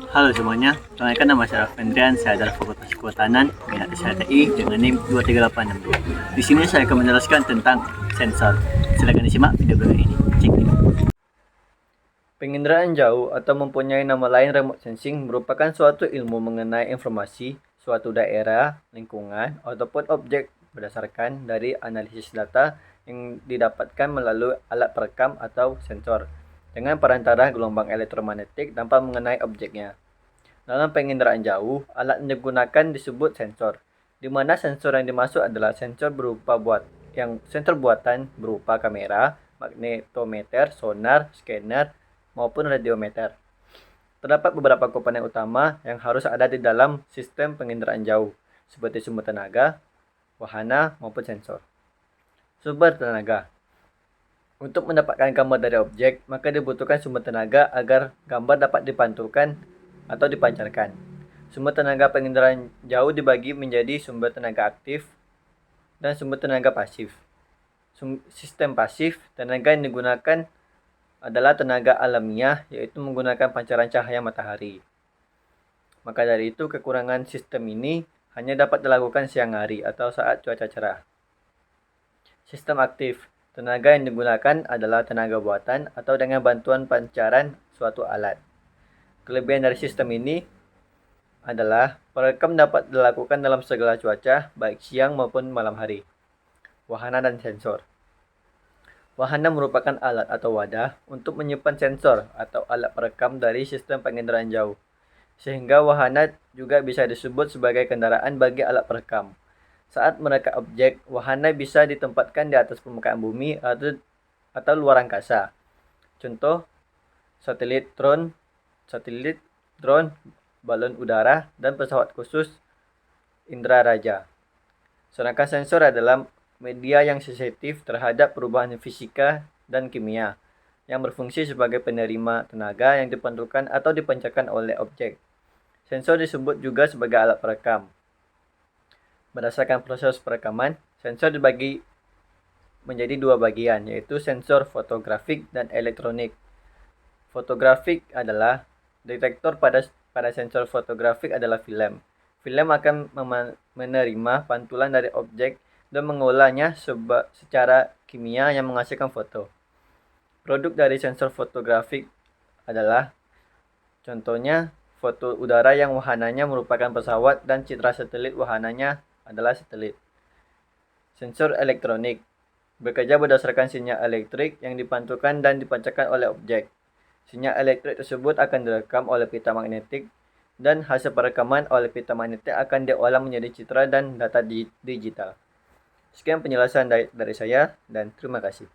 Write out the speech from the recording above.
Halo semuanya, perkenalkan nama saya Fendrian, saya adalah Fakultas Kehutanan, minat SHTI dengan NIM 23862. Di sini saya akan menjelaskan tentang sensor. Silakan disimak video berikut ini. Cek it out. Penginderaan jauh atau mempunyai nama lain remote sensing merupakan suatu ilmu mengenai informasi suatu daerah, lingkungan, ataupun objek berdasarkan dari analisis data yang didapatkan melalui alat perekam atau sensor dengan perantara gelombang elektromagnetik tanpa mengenai objeknya. Dalam penginderaan jauh, alat yang digunakan disebut sensor, di mana sensor yang dimaksud adalah sensor sensor buatan berupa kamera, magnetometer, sonar, scanner, maupun radiometer. Terdapat beberapa komponen utama yang harus ada di dalam sistem penginderaan jauh, seperti sumber tenaga, wahana, maupun sensor. Sumber tenaga. Untuk mendapatkan gambar dari objek, maka dibutuhkan sumber tenaga agar gambar dapat dipantulkan atau dipancarkan. Sumber tenaga penginderaan jauh dibagi menjadi sumber tenaga aktif dan sumber tenaga pasif. Sistem pasif, tenaga yang digunakan adalah tenaga alamiah, yaitu menggunakan pancaran cahaya matahari. Maka dari itu, kekurangan sistem ini hanya dapat dilakukan siang hari atau saat cuaca cerah. Sistem aktif, tenaga yang digunakan adalah tenaga buatan atau dengan bantuan pancaran suatu alat. Kelebihan dari sistem ini adalah perekam dapat dilakukan dalam segala cuaca, baik siang maupun malam hari. Wahana dan sensor. Wahana merupakan alat atau wadah untuk menyimpan sensor atau alat perekam dari sistem penginderaan jauh. Sehingga wahana juga bisa disebut sebagai kendaraan bagi alat perekam. Saat merekam objek, wahana bisa ditempatkan di atas permukaan bumi atau luar angkasa. Contoh, satelit, drone, balon udara, dan pesawat khusus Indra Raja. Sedangkan sensor adalah media yang sensitif terhadap perubahan fisika dan kimia, yang berfungsi sebagai penerima tenaga yang dipantulkan atau dipancarkan oleh objek. Sensor disebut juga sebagai alat perekam. Berdasarkan proses perekaman, sensor dibagi menjadi dua bagian, yaitu sensor fotografik dan elektronik. Fotografik adalah detektor pada sensor fotografik adalah film. Film akan menerima pantulan dari objek dan mengolahnya secara kimia yang menghasilkan foto. Produk dari sensor fotografik adalah contohnya foto udara yang wahananya merupakan pesawat dan citra satelit wahananya adalah satelit. Sensor elektronik bekerja berdasarkan sinyal elektrik yang dipantulkan dan dipancarkan oleh objek. Sinyal elektrik tersebut akan direkam oleh pita magnetik dan hasil perekaman oleh pita magnetik akan diolah menjadi citra dan data digital. Sekian penjelasan dari saya dan terima kasih.